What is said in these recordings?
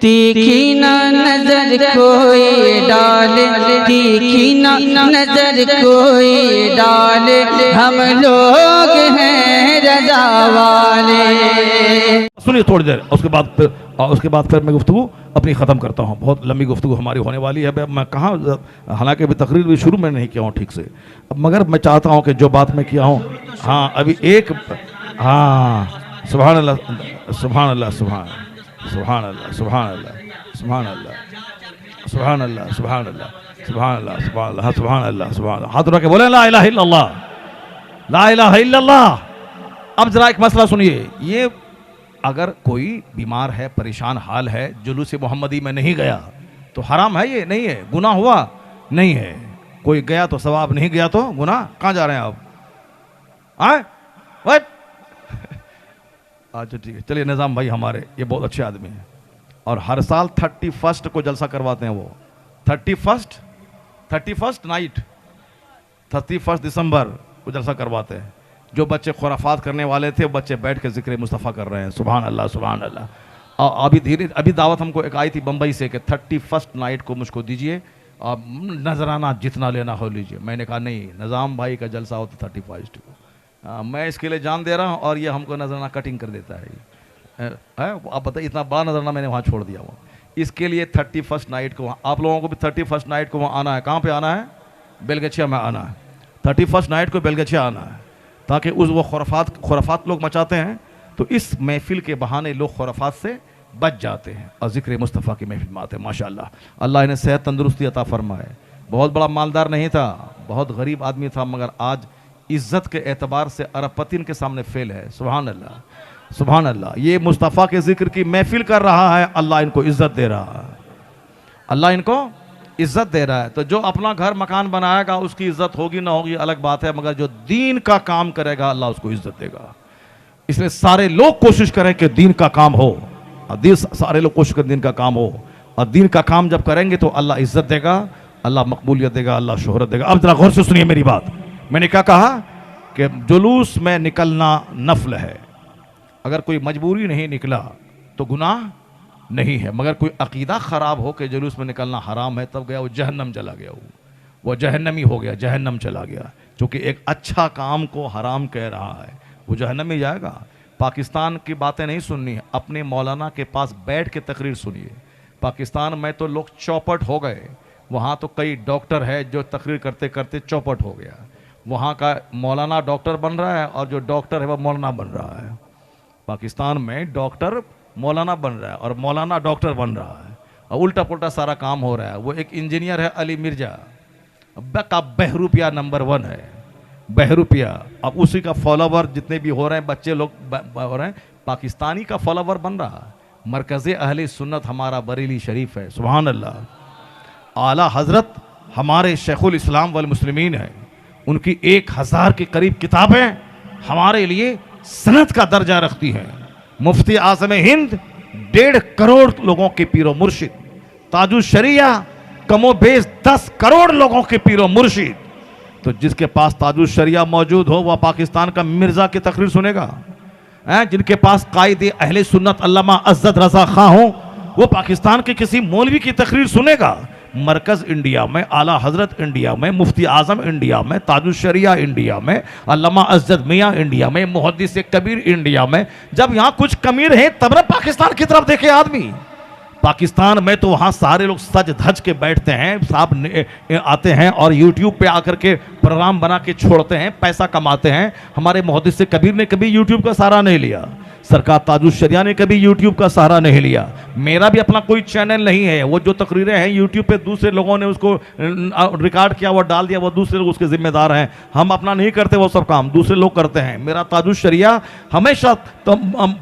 तीखी ना नजर कोई डाले, तीखी ना नजर कोई डाले, हम लोग हैं रज़ा वाले। सुनिए थोड़ी देर, उसके बाद फिर मैं गुफ्तगू अपनी ख़त्म करता हूँ। बहुत लंबी गुफ्तगू हमारी होने वाली है। मैं कहाँ, हालांकि अभी तकरीर भी शुरू में नहीं किया हूँ ठीक से, मगर मैं चाहता हूँ कि जो बात मैं किया हूँ, हाँ अभी एक, हाँ सुभान अल्लाह, सुभान अल्लाह, सुभान सुभान अल्लाह, सुभान अल्लाह, सुभान अल्लाह, सुभान अल्लाह, सुभान अल्लाह, सुभान अल्लाह, सुभान अल्लाह, सुभान अल्लाह, सुभान, हाथ उठा के बोले ला इलाहा इल्लल्लाह, ला इलाहा इल्लल्लाह। अब जरा एक मसला सुनिए, ये अगर कोई बीमार है, परेशान हाल है, जुलूस मोहम्मदी में नहीं गया तो हराम है, ये नहीं है, गुनाह हुआ नहीं है। कोई गया तो सवाब, नहीं गया तो गुनाह। कहाँ जा रहे हैं आप? व्हाट? अच्छा ठीक है, चलिए। निज़ाम भाई हमारे ये बहुत अच्छे आदमी हैं और हर साल 31 को जलसा करवाते हैं। वो 31 नाइट, 31 दिसंबर को जलसा करवाते हैं। जो बच्चे खुराफात करने वाले थे वो बच्चे बैठ के जिक्र मुस्तफ़ा कर रहे हैं। सुभान अल्लाह, सुभान अल्लाह। और अभी दावत हमको एक आई थी बम्बई से कि 31 नाइट को मुझको दीजिए, नजराना जितना लेना हो लीजिए। मैंने कहा नहीं, निज़ाम भाई का जलसा हो तो 31 को, मैं इसके लिए जान दे रहा हूँ और ये हमको नजराना कटिंग कर देता है। आप बताइए, इतना बड़ा नजराना मैंने वहाँ छोड़ दिया हुआ। इसके लिए 31 नाइट को आप लोगों को भी 31 नाइट को वहाँ आना है। कहाँ पे आना है? बेलगछिया में आना है। 31 नाइट को बेलगछिया आना है, ताकि वो खुराफात लोग मचाते हैं तो इस महफिल के बहाने लोग खुराफात से बच जाते हैं और ज़िक्र मुस्तफ़ा की महफिल में आते हैं। माशाअल्लाह, अल्लाह इन्हें सेहत तंदुरुस्ती अता फरमाए। बहुत बड़ा मालदार नहीं था, बहुत गरीब आदमी था, मगर आज इज़्ज़त के एतबार से अरबपति इनके सामने फेल है। सुभान अल्लाह, सुभान अल्लाह। ये मुस्तफ़ा के ज़िक्र की महफिल कर रहा है, अल्लाह इनको इज़्ज़त दे रहा है, अल्लाह इनको इज्जत दे रहा है। तो जो अपना घर मकान बनाएगा उसकी इज्जत होगी ना होगी अलग बात है, मगर जो दीन का काम करेगा अल्लाह उसको इज्जत देगा। इसलिए सारे लोग कोशिश करें कि दीन का काम हो, और सारे लोग कोशिश करें दीन का काम हो, और दीन का काम जब करेंगे तो अल्लाह इज्जत देगा, अल्लाह मकबूलियत देगा, अल्लाह शोहरत देगा। अब जरा गौर से सुनिए मेरी बात। मैंने क्या कहा कि जुलूस में निकलना नफल है। अगर कोई मजबूरी नहीं निकला तो गुनाह नहीं है, मगर कोई अकीदा ख़राब हो के जुलूस में निकलना हराम है, तब गया वो जहन्नम चला गया, वो जहन्नमी हो गया, जहन्नम चला गया। क्योंकि एक अच्छा काम को हराम कह रहा है, वो जहन्नम में जाएगा। पाकिस्तान की बातें नहीं सुननी है, अपने मौलाना के पास बैठ के तकरीर सुनिए। पाकिस्तान में तो लोग चौपट हो गए, वहाँ तो कई डॉक्टर है जो तकरीर करते करते चौपट हो गया। वहाँ का मौलाना डॉक्टर बन रहा है और जो डॉक्टर है वह मौलाना बन रहा है। पाकिस्तान में डॉक्टर मौलाना बन रहा है और मौलाना डॉक्टर बन रहा है, और उल्टा पुल्टा सारा काम हो रहा है। वो एक इंजीनियर है अली मिर्जा का बहरूपिया नंबर 1 है, बहरूपिया। अब उसी का फॉलोवर जितने भी हो रहे हैं बच्चे लोग हो रहे हैं, पाकिस्तानी का फॉलोवर बन रहा है। मरकज़े अहले सुन्नत हमारा बरेली शरीफ है। सुभान अल्लाह। आला हजरत हमारे शेखुल इस्लाम वल मुस्लिमीन है, उनकी 1000 के करीब किताबें हमारे लिए सनद का दर्जा रखती हैं। मुफ्ती आज़म हिंद 1.5 करोड़ लोगों के पीरो मुर्शिद, ताजुश शरिया कमो बेश 10 करोड़ लोगों के पीरो मुर्शिद। तो जिसके पास ताजुश शरिया मौजूद हो वह पाकिस्तान का मिर्जा की तकरीर सुनेगा। जिनके पास कायदे अहले सुन्नत अल्लामा अज़्ज़द रज़ा खां हो वो पाकिस्तान के किसी मौलवी की तकरीर सुनेगा। मरकज़ इंडिया में, आला हजरत इंडिया में, मुफ्ती आज़म इंडिया में, ताजुश शरिया इंडिया में, अल्लामा अज़्ज़द मियाँ इंडिया में, मुहद्दिस कबीर इंडिया में। जब यहाँ कुछ कमी रहे तब ना पाकिस्तान की तरफ देखे आदमी। पाकिस्तान में तो वहाँ सारे लोग सज धज के बैठते हैं, साहब आते हैं और यूट्यूब पे आकर के प्रोग्राम बना के छोड़ते हैं, पैसा कमाते हैं। हमारे मुहद्दिस कबीर ने कभी यूट्यूब का सहारा नहीं लिया, सरकार ताजुश शरिया ने कभी यूट्यूब का सहारा नहीं लिया। मेरा भी अपना कोई चैनल नहीं है, वो जो तकरीरें हैं यूट्यूब पे दूसरे लोगों ने उसको रिकॉर्ड किया, वो डाल दिया, वो दूसरे लोग उसके जिम्मेदार हैं। हम अपना नहीं करते, वो सब काम दूसरे लोग करते हैं। मेरा ताजुश शरिया हमेशा तो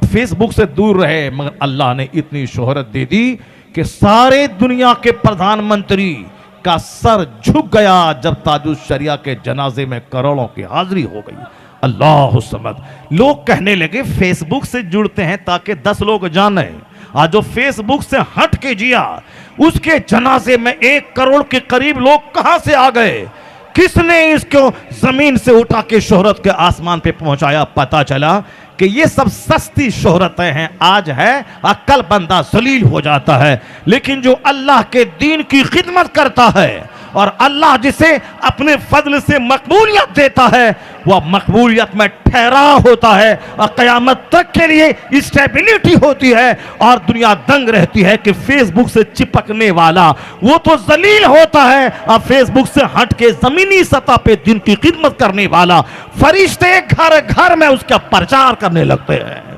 फेसबुक से दूर रहे, मगर अल्लाह ने इतनी शोहरत दे दी कि सारे दुनिया के प्रधानमंत्री का सर झुक गया जब ताजुश शरिया के जनाजे में करोड़ों की हाजिरी हो गई। अल्लाह समद। लोग कहने लगे फेसबुक से जुड़ते हैं ताकि 10 लोग जाने। आज जो फेसबुक से हट के जिया उसके जनाजे में 1 करोड़ के करीब लोग कहां से आ गए? किसने इसको जमीन से उठा के शोहरत के आसमान पे पहुंचाया? पता चला कि ये सब सस्ती शोहरतें हैं, आज है कल बंदा जलील हो जाता है। लेकिन जो अल्लाह के दीन की खिदमत करता है और अल्लाह जिसे अपने फजल से मकबूलियत देता है, वह मकबूलियत में ठहराव होता है और क़यामत तक के लिए स्टेबिलिटी होती है और दुनिया दंग रहती है कि फेसबुक से चिपकने वाला वो तो जलील होता है और फेसबुक से हट के जमीनी सतह पे दिन की खिदमत करने वाला फरिश्ते घर घर में उसका प्रचार करने लगते हैं।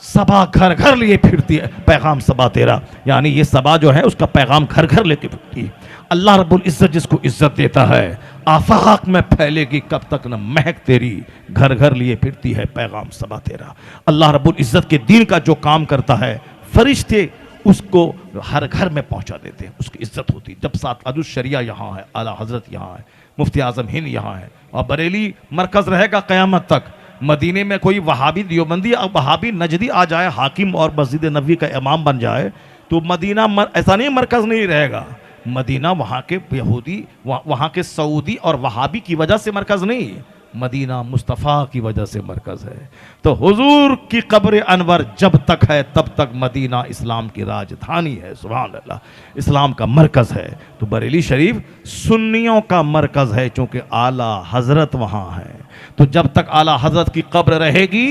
सबा घर घर लिए फिरती है, पैगाम सबा तेरा, यानी ये सबा जो है उसका पैगाम घर घर लेके फिरती है। अल्लाह रब्बुल इज्जत जिसको इज्जत देता है आफाक में फैलेगी कब तक न महक तेरी, घर घर लिए फिरती है पैगाम सबा तेरा। अल्लाह रब्बुल इज्जत के दीन का जो काम करता है फरिश्ते उसको हर घर में पहुंचा देते हैं, उसकी इज्जत होती है। जब साद शरिया यहाँ है, आला हजरत यहाँ है, मुफ्ती आजम हिंद यहाँ है और बरेली मरकज रहेगा क़यामत तक। मदीने में कोई वहाबी दियोबंदी और वहाबी नजदी आ जाए हाकिम और मस्जिद नबी का इमाम बन जाए तो मदीना ऐसा नहीं मरकज़ नहीं रहेगा। मदीना वहाँ के यहूदी वहाँ के सऊदी और वहाबी की वजह से मरकज़ नहीं, मदीना मुस्तफ़ा की वजह से मरकज़ है। तो हुजूर की कब्र अनवर जब तक है तब तक मदीना इस्लाम की राजधानी है, सुभान अल्लाह, इस्लाम का मरकज़ है। तो बरेली शरीफ सुन्नियों का मरकज़ है चूँकि आला हजरत वहाँ है। तो जब तक आला हजरत की कब्र रहेगी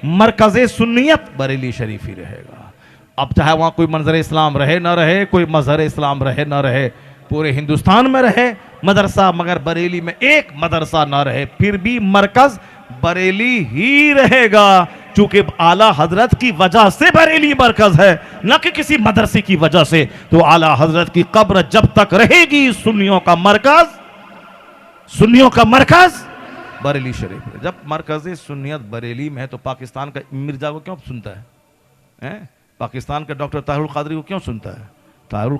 मरकज़ सुन्नियत बरेली शरीफ ही रहेगा। अब चाहे वहाँ कोई मंजर इस्लाम रहे ना रहे, कोई मजहर इस्लाम रहे ना रहे, पूरे हिंदुस्तान में रहे मदरसा मगर बरेली में एक मदरसा ना रहे, फिर भी मरकज़ बरेली ही रहेगा चूंकि आला हजरत की वजह से बरेली मरकज़ है, न कि किसी मदरसे की वजह से। तो आला हजरत की कब्र जब तक रहेगी सुन्नियों का मरकज़ बरेली शरीफ है। जब मरकज़ सुन्नियत बरेली में है तो पाकिस्तान का मिर्जा को क्यों सुनता है? पाकिस्तान के डॉक्टर ताहिरुल कादरी को क्यों सुनता है? ताहिरुल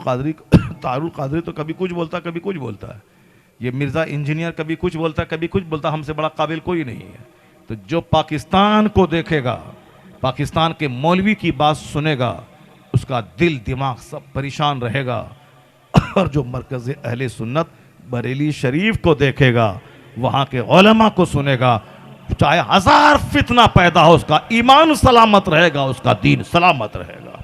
कादरी तो कभी कुछ बोलता कभी कुछ बोलता है। ये मिर्ज़ा इंजीनियर कभी कुछ बोलता कभी कुछ बोलता, हमसे बड़ा काबिल कोई नहीं है। तो जो पाकिस्तान को देखेगा, पाकिस्तान के मौलवी की बात सुनेगा, उसका दिल दिमाग सब परेशान रहेगा। और जो मरकज़ अहले सुन्नत बरेली शरीफ को देखेगा, वहाँ के उलमा को सुनेगा, चाहे हजार फितना पैदा हो उसका ईमान सलामत रहेगा, उसका दीन सलामत रहेगा।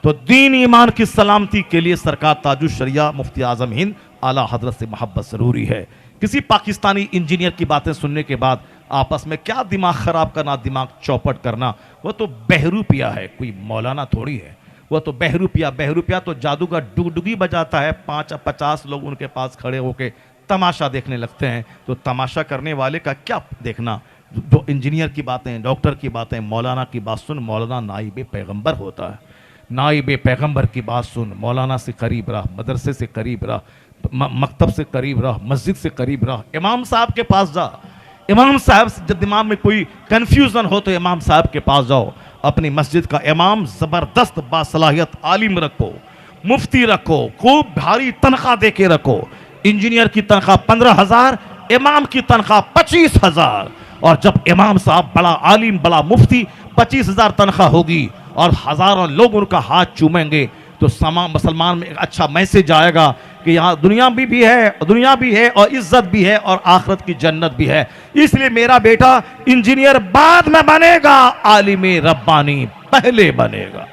तो दीन ईमान की सलामती के लिए सरकार ताजुल शरिया मुफ्ती आजम हिंद आला हजरत से मोहब्बत ज़रूरी है। किसी पाकिस्तानी इंजीनियर की बातें सुनने के बाद आपस में क्या दिमाग ख़राब करना, दिमाग चौपट करना, वो तो बहरूपिया है, कोई मौलाना थोड़ी है। वो तो बहरूपिया तो जादू का डुगडुगी बजाता है, 50 लोग उनके पास खड़े होकर तमाशा देखने लगते हैं। तो तमाशा करने वाले का क्या देखना, जो इंजीनियर की बातें, डॉक्टर की बातें, मौलाना की बात सुन, मौलाना नाइब पैगंबर होता है। नाइब पैगंबर की बात सुन, मौलाना से करीब रह, मदरसे से करीब रह, मकतब से करीब रह, मस्जिद से करीब रह, इमाम साहब के पास जा। इमाम साहब जब दिमाग में कोई कन्फ्यूज़न हो तो इमाम साहब के पास जाओ। अपनी मस्जिद का इमाम ज़बरदस्त बासलाहियत आलिम रखो, मुफ्ती रखो, खूब भारी तनख्वाह दे के रखो। इंजीनियर की तनख्वाह 15,000, इमाम की तनख्वाह 25,000। और जब इमाम साहब बड़ा आलिम, बड़ा मुफ्ती, 25,000 तनख्वाह होगी और हज़ारों लोग उनका हाथ चूमेंगे तो मुसलमान में एक अच्छा मैसेज आएगा कि यहाँ दुनिया भी है और इज्जत भी है और आखिरत की जन्नत भी है। इसलिए मेरा बेटा इंजीनियर बाद में बनेगा, आलिम रब्बानी पहले बनेगा,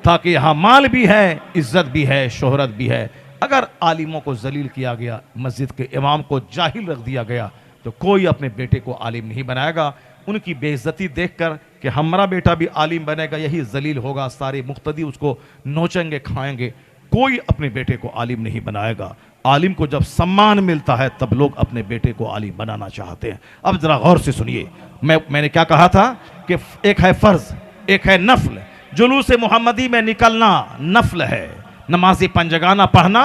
ताकि यहाँ माल भी है, इज्जत भी है, शोहरत भी है। अगर आलिमों को जलील किया गया, मस्जिद के इमाम को जाहिल रख दिया गया, तो कोई अपने बेटे को आलिम नहीं बनाएगा। उनकी बेइज्जती देखकर कि हमारा बेटा भी आलिम बनेगा, यही जलील होगा, सारे मुक्तदी उसको नोचेंगे, खाएंगे। कोई अपने बेटे को आलिम नहीं बनाएगा। आलिम को जब सम्मान मिलता है तब लोग अपने बेटे को आलिम बनाना चाहते हैं। अब जरा गौर से सुनिए, मैंने क्या कहा था कि एक है फर्ज, एक है नफल। जुलूस मोहम्मदी में निकलना नफल है, नमाज़ी पंजगाना पढ़ना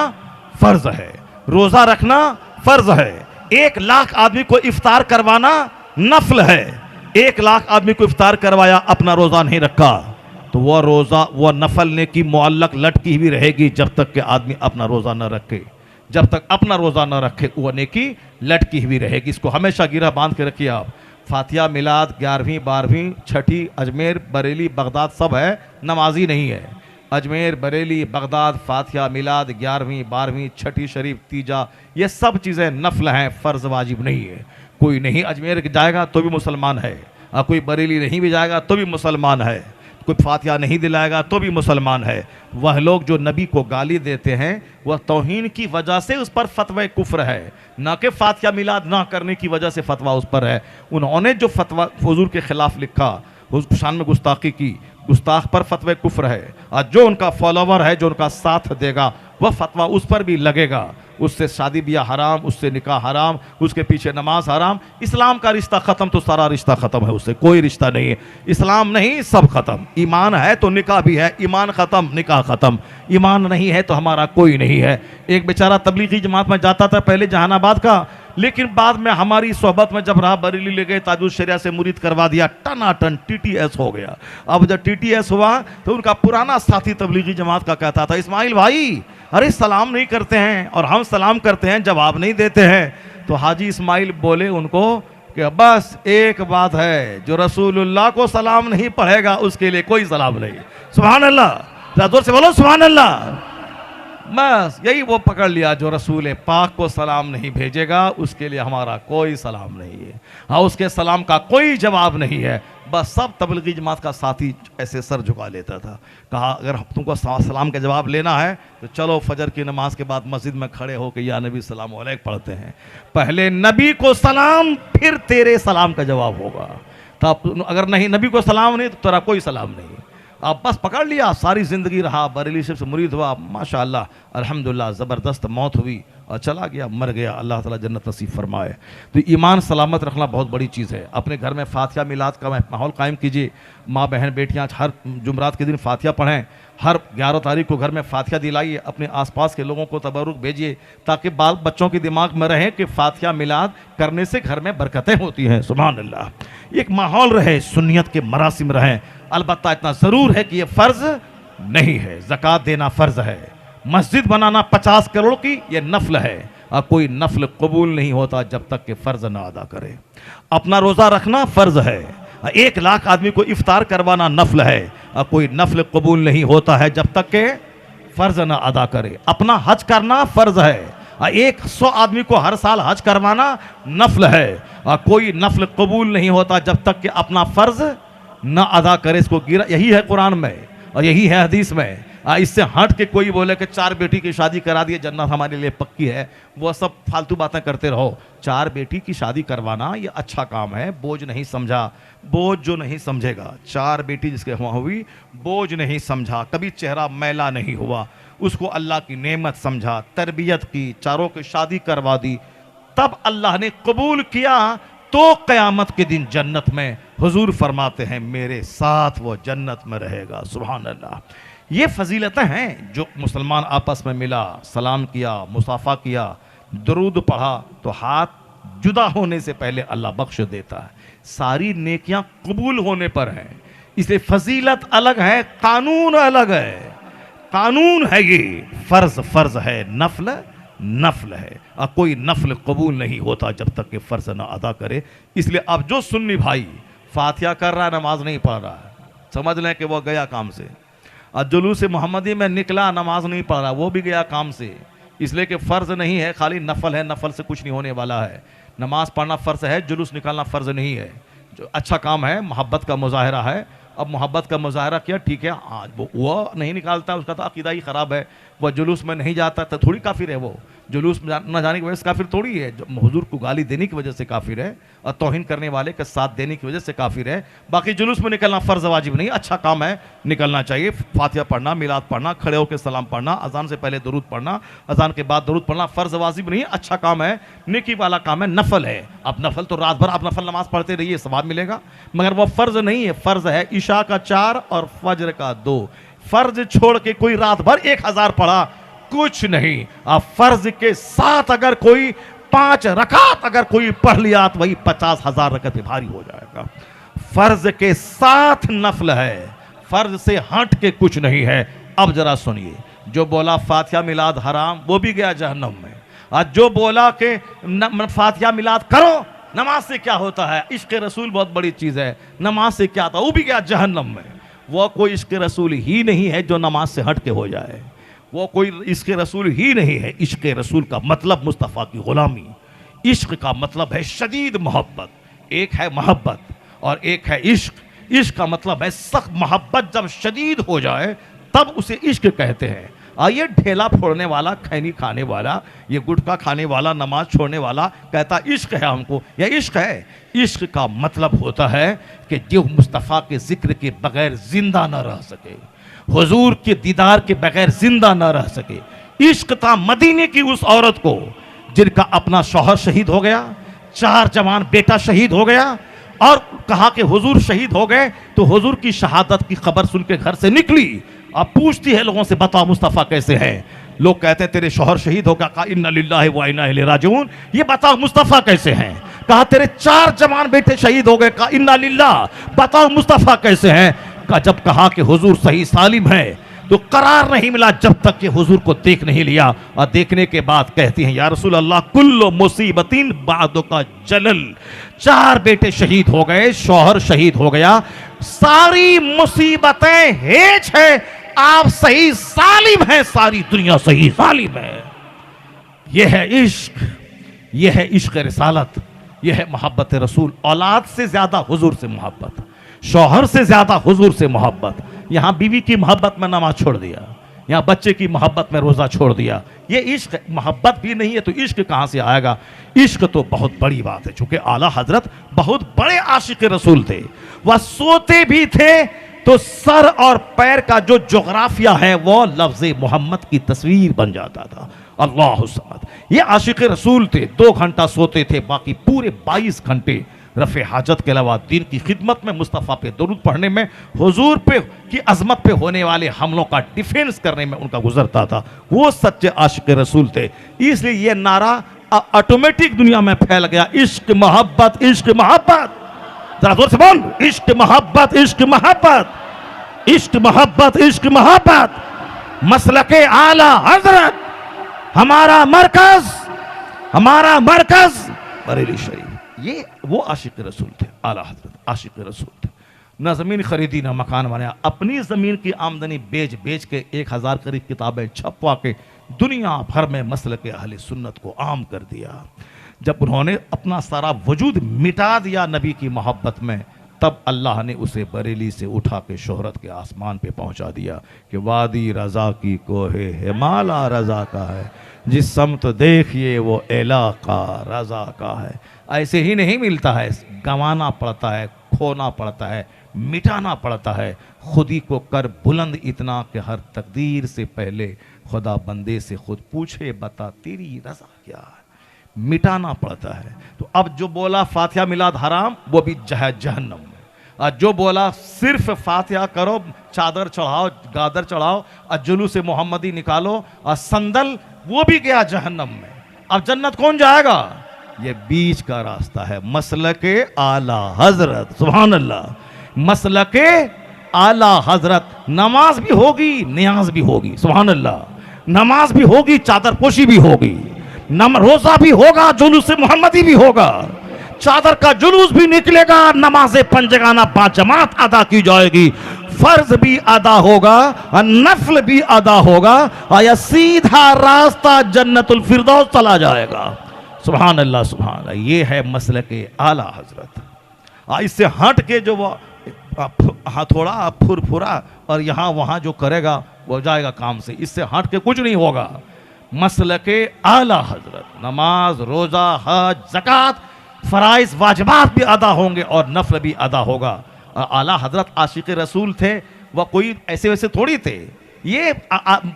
फर्ज है, रोज़ा रखना फर्ज है, 1 लाख आदमी को इफ्तार करवाना नफल है। 1 लाख आदमी को इफ्तार करवाया, अपना रोज़ा नहीं रखा, तो वह रोज़ा, वह नफल ने की मुअल्लक लटकी हुई रहेगी जब तक कि आदमी अपना रोज़ा न रखे। जब तक अपना रोज़ा न रखे वह नेकी लटकी हुई रहेगी। इसको हमेशा गिरा बांध के रखिए आप। फातिहा, मिलाद, 11वीं, 12वीं, छठी, अजमेर, बरेली, बगदाद सब है, नमाजी नहीं है। अजमेर, बरेली, बगदाद, फातिहा, मिलाद, 11वीं, 12वीं, छठी शरीफ, तीजा, ये सब चीज़ें नफल हैं, फ़र्ज़ वाजिब नहीं है। कोई नहीं अजमेर जाएगा तो भी मुसलमान है, कोई बरेली नहीं भी जाएगा तो भी मुसलमान है, कोई फातिहा नहीं दिलाएगा तो भी मुसलमान है। वह लोग जो नबी को गाली देते हैं वह तौहीन की वजह से उस पर फतवा कुफ्र है, ना कि फातिहा मिलाद ना करने की वजह से फतवा उस पर है। उन्होंने जो फतवा हुजूर के खिलाफ लिखा, उस शान में गुस्ताखी की, गुस्ताख पर फतवा कुफ्र है। और जो उनका फॉलोवर है, जो उनका साथ देगा, वह फतवा उस पर भी लगेगा। उससे शादी ब्याह हराम, उससे निकाह हराम, उसके पीछे नमाज हराम। इस्लाम का रिश्ता ख़त्म तो सारा रिश्ता ख़त्म है, उससे कोई रिश्ता नहीं है। इस्लाम नहीं, सब ख़त्म। ईमान है तो निकाह भी है, ईमान ख़त्म निकाह ख़त्म। ईमान नहीं है तो हमारा कोई नहीं है। एक बेचारा तबलीगी जमात में जाता था पहले जहानाबाद का, लेकिन बाद में हमारी सोहबत में जब रहा बरेली ले गए, ताजुश शरिया से मुरीद करवा दिया, टनाटन TTS हो गया। अब जब TTS हुआ तो उनका पुराना साथी तबलीगी जमात का कहता था, इस्माइल भाई अरे सलाम नहीं करते हैं और हम सलाम करते हैं जवाब नहीं देते हैं। तो हाजी इस्माइल बोले उनको कि बस एक बात है, जो रसूलुल्लाह को सलाम नहीं पढ़ेगा उसके लिए कोई सलाम नहीं। सुभान अल्लाह, जोर से बोलो सुभान अल्लाह। बस यही वो पकड़ लिया, जो रसूल पाक को सलाम नहीं भेजेगा उसके लिए हमारा कोई सलाम नहीं है। हाँ, उसके सलाम का कोई जवाब नहीं है। बस सब तबलीगी जमात का साथी ऐसे सर झुका लेता था। कहा अगर तुमको सलाम का जवाब लेना है तो चलो फजर की नमाज के बाद मस्जिद में खड़े होकर या नबी सलाम अलैक पढ़ते हैं। पहले नबी को सलाम, फिर तेरे सलाम का जवाब होगा। तब अगर नहीं नबी को सलाम नहीं तो तेरा कोई सलाम नहीं। आप बस पकड़ लिया, सारी ज़िंदगी रहा, बरेली से मुरीद हुआ, माशाअल्लाह अल्हम्दुलिल्लाह, ज़बरदस्त मौत हुई और चला गया, मर गया। अल्लाह ताला जन्नत नसीब फरमाए। तो ईमान सलामत रखना बहुत बड़ी चीज़ है। अपने घर में फातिहा मिलाद का माहौल कायम कीजिए। माँ बहन बेटियाँ हर जुमरात के दिन फातिहा पढ़ें। हर 11 तारीख को घर में फातिहा दिलाइए। अपने आसपास के लोगों को तबरुक भेजिए ताकि बाल बच्चों के दिमाग में रहे कि फातिहा मिलाद करने से घर में बरकतें होती हैं। सुभान अल्लाह। एक माहौल रहे, सुन्नियत के मरासिम रहें। अलबत्ता इतना ज़रूर है कि यह फ़र्ज़ नहीं है। ज़कात देना फ़र्ज़ है। मस्जिद बनाना 50 करोड़ की यह नफल है और कोई नफल कबूल नहीं होता जब तक कि फ़र्ज़ ना अदा करे। अपना रोज़ा रखना फ़र्ज़ है। 1 लाख आदमी को इफ्तार करवाना नफल है और कोई नफल कबूल नहीं होता है जब तक के फ़र्ज़ ना अदा करे। अपना हज करना फ़र्ज़ है। 100 आदमी को हर साल हज करवाना नफल है और कोई नफल कबूल नहीं होता जब तक कि अपना फ़र्ज़ ना अदा करे। इसको गिरा, यही है कुरान में और यही है हदीस में। इससे हट के कोई बोले कि 4 बेटी की शादी करा दिए जन्नत हमारे लिए पक्की है, वो सब फालतू बातें करते रहो। 4 बेटी की शादी करवाना ये अच्छा काम है, बोझ नहीं समझा। बोझ जो नहीं समझेगा, 4 बेटी जिसके वहाँ हुई, बोझ नहीं समझा, कभी चेहरा मैला नहीं हुआ, उसको अल्लाह की नेमत समझा, तरबियत की, 4 की शादी करवा दी, तब अल्लाह ने कबूल किया तो क़यामत के दिन जन्नत में हुजूर फरमाते हैं मेरे साथ वो जन्नत में रहेगा। सुभान अल्लाह। ये फजीलतें हैं जो मुसलमान आपस में मिला, सलाम किया, मुसाफा किया, दरूद पढ़ा तो हाथ जुदा होने से पहले अल्लाह बख्श देता है। सारी नेकियां कबूल होने पर हैं। इसलिए फजीलत अलग है, कानून अलग है। कानून है ये, फ़र्ज़ है, नफल नफल है और कोई नफल कबूल नहीं होता जब तक कि फ़र्ज़ ना अदा करे। इसलिए अब जो सुन्नी भाई फातिहा कर रहा है, नमाज नहीं पढ़ रहा है, समझ लें कि वो गया काम से। और जुलूस मोहम्मदी में निकला, नमाज नहीं पढ़ रहा, वो भी गया काम से। इसलिए कि फ़र्ज़ नहीं है, खाली नफल है, नफल से कुछ नहीं होने वाला है। नमाज पढ़ना फ़र्ज़ है, जुलूस निकालना फ़र्ज़ नहीं है। जो अच्छा काम है, मोहब्बत का मुजाहरा है। अब मोहब्बत का मुजाहरा किया, ठीक है, आज वो नहीं निकालता, उसका तो अकीदा ही ख़राब है। वह जुलूस में नहीं जाता तो थोड़ी काफिर है। वो जुलूस में न जाने की वजह से काफिर थोड़ी है। जो हुजूर को गाली देने की वजह से काफिर है और तौहीन करने वाले का साथ देने की वजह से काफिर है। बाकी जुलूस में निकलना फ़र्ज़ वाजिब नहीं, अच्छा काम है, निकलना चाहिए। फातिहा पढ़ना, मिलाद पढ़ना, खड़े होकर सलाम पढ़ना, अजान से पहले दरूद पढ़ना, अजान के बाद दरूद पढ़ना फ़र्ज़ वाजिब नहीं, अच्छा काम है, नेकी वाला काम है, नफल है। अब नफल तो रात भर आप नफल नमाज पढ़ते रहिए, सवाब मिलेगा, मगर वह फ़र्ज़ नहीं है। फ़र्ज़ है इशा का 4 और फजर का 2। फ़र्ज़ छोड़ के कोई रात भर 1000 पढ़ा, कुछ नहीं। अब फ़र्ज़ के साथ अगर कोई 5 रकात अगर कोई पढ़ लिया तो वही 50,000 रकत पे भारी हो जाएगा। फ़र्ज़ के साथ नफल है, फ़र्ज़ से हट के कुछ नहीं है। अब जरा सुनिए, जो बोला फातिहा मिलाद हराम वो भी गया जहन्नम में, और जो बोला कि फातिहा मिलाद करो, नमाज से क्या होता है, इश्क़ रसूल बहुत बड़ी चीज़ है, नमाज से क्या होता है, वो भी गया जहन्नम में। वो कोई इश्क़ रसूल ही नहीं है जो नमाज से हट के हो जाए। वो कोई इश्क़ रसूल ही नहीं है। इश्क़ रसूल का मतलब मुस्तफ़ा की ग़ुलामी। इश्क़ का मतलब है शदीद मोहब्बत। एक है मोहब्बत और एक है इश्क। इश्क का मतलब है सख्त मोहब्बत जब शदीद हो जाए तब उसे इश्क कहते हैं। ये ढेला फोड़ने वाला, खैनी खाने वाला, ये गुटखा खाने वाला, नमाज छोड़ने वाला कहता इश्क है हमको, यह इश्क है। इश्क का मतलब होता है कि जो मुस्तफ़ा के जिक्र के बगैर जिंदा न रह सके, हुजूर के दीदार के बगैर जिंदा न रह सके। इश्क था मदीने की उस औरत को जिनका अपना शौहर शहीद हो गया, 4 जवान बेटा शहीद हो गया, और कहा कि हुजूर शहीद हो गए तो हुजूर की शहादत की खबर सुन के घर से निकली। अब पूछती है लोगों से, बताओ मुस्तफ़ा कैसे हैं? लोग कहते हैं तेरे शौहर शहीद हो गया, कहा इन्ना लिल्लाहि व इन्ना इलैहि राजिऊन। ये बताओ मुस्तफ़ा कैसे हैं? कहा तेरे 4 जवान बेटे शहीद हो गए, कहा इन्ना लिल्लाह। बताओ मुस्तफ़ा कैसे हैं? जब कहा कि हुजूर सही सालिम है तो करार नहीं मिला जब तक कि हुजूर को देख नहीं लिया। और देखने के बाद कहती हैं या रसूल अल्लाह कुल्लु मुसीबतिन बादो का जलल। 4 बेटे शहीद हो गए, शौहर शहीद हो गया, सारी मुसीबतें हेज है, आप सही सालिम हैं, सारी दुनिया सही सालिम है। यह है इश्क, यह है इश्क रिसालत, यह है मोहब्बत रसूल। औलाद से ज्यादा हुजूर से मोहब्बत, शौहर से ज्यादा हुजूर से मोहब्बत। यहां बीवी की मोहब्बत में नमाज छोड़ दिया, यहां बच्चे की मोहब्बत में रोजा छोड़ दिया। ये इश्क मोहब्बत भी नहीं है तो इश्क कहां से आएगा? इश्क तो बहुत बड़ी बात है। चूंकि आला हजरत बहुत बड़े आशिक रसूल थे, वह सोते भी थे तो सर और पैर का जो जोग्राफिया है वो लफ्ज़ मोहम्मद की तस्वीर बन जाता था। अल्लाहु समद। ये आशिक रसूल थे, 2 घंटा सोते थे, बाकी पूरे 22 घंटे रफ़े हाजत के अलावा दीन की खिदमत में, मुस्तफ़ा पे दरूद पढ़ने में, हुजूर पे की अजमत पे होने वाले हमलों का डिफेंस करने में उनका गुजरता था। वो सच्चे आशिक रसूल थे। इसलिए ये नारा ऑटोमेटिक दुनिया में फैल गया, इश्क मोहब्बत, इश्क मोहब्बत। जरा जोर से बोल, इश्क मोहब्बत, इश्क मोहब्बत, इश्क मोहब्बत, इश्क मोहब्बत। मसलके आला हजरत हमारा मरकज, हमारा मरकज बरेली शरीफ। ये वो आशिक रसूल थे, आला हजरत आशिक रसूल थे। ना ज़मीन खरीदी ना मकान बनाया, अपनी ज़मीन की आमदनी बेच बेच के 1000 करीब किताबें छपवा के दुनिया भर में मसलक अहले सुन्नत को आम कर दिया। जब उन्होंने अपना सारा वजूद मिटा दिया नबी की मोहब्बत में, तब अल्लाह ने उसे बरेली से उठा के शोहरत के आसमान पे पहुंचा दिया कि वादी रज़ा की कोहे हिमाला रज़ा का है, जिस समत देखिए वो इलाका रज़ा का है। ऐसे ही नहीं मिलता है, गंवाना पड़ता है, खोना पड़ता है, मिटाना पड़ता है। खुदी को कर बुलंद इतना कि हर तकदीर से पहले खुदा बंदे से खुद पूछे बता तेरी रज़ा क्या है। मिटाना पड़ता है। तो अब जो बोला फातिहा मिलाद हराम, वो भी जहन्नम में। और जो बोला सिर्फ फातिहा करो, चादर चढ़ाओ, गादर चढ़ाओ और जुलूस मोहम्मदी निकालो और संदल, वो भी गया जहन्नम में। अब जन्नत कौन जाएगा? ये बीच का रास्ता है, मसलके आला हजरत। सुभान अल्लाह, मसलके आला हजरत। नमाज भी होगी, नियाज भी होगी। सुभान अल्लाह, नमाज भी होगी, चादर पोशी भी होगी, रोजा भी होगा, जुलूस मोहम्मदी भी होगा, चादर का जुलूस भी निकलेगा, नमाज़े पंजगाना बाजमात अदा की जाएगी, फर्ज भी अदा होगा और नफल भी अदा होगा, और यह सीधा रास्ता जन्नतुल फिरदौस चला जाएगा। सुभान अल्लाह, सुभान अल्लाह। ये है मसलके आला हजरत। इससे हट के जो वो हथौड़ा फुरफुरा और यहाँ वहाँ जो करेगा वो जाएगा काम से, इससे हट के कुछ नहीं होगा। मसलके आला हजरत, नमाज, रोज़ा, हज, ज़कात, फ़राइज़ वाजिबात भी अदा होंगे और नफल भी अदा होगा। आला हजरत आशिक रसूल थे, वह कोई ऐसे वैसे थोड़ी थे। ये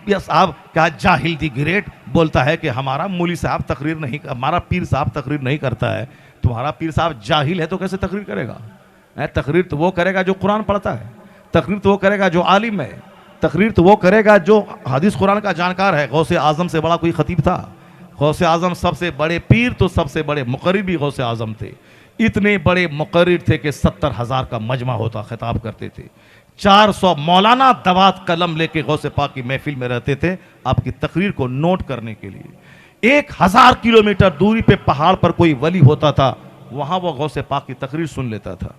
साहब क्या जाहिल दी ग्रेट बोलता है कि हमारा मौली साहब तकरीर नहीं, हमारा पीर साहब तकरीर नहीं करता है। तुम्हारा पीर साहब जाहिल है तो कैसे तकरीर करेगा? तकरीर तो वो करेगा जो कुरान पढ़ता है, तकरीर तो वो करेगा जो आलिम है, तकरीर तो वो करेगा जो हदीस कुरान का जानकार है। गौसे आज़म से बड़ा कोई खतीब था? गौसे आज़म सबसे बड़े पीर तो सबसे बड़े मुकर्रिर भी गौसे आज़म थे। इतने बड़े मुकर्रिर थे कि 70,000 का मजमा होता, खिताब करते थे। 400 मौलाना दवात कलम लेके गौसे पाक की महफिल में रहते थे आपकी तकरीर को नोट करने के लिए। 1000 किलोमीटर दूरी पे पहाड़ पर कोई वली होता था, वहाँ वो गौसे पाक की तकरीर सुन लेता था।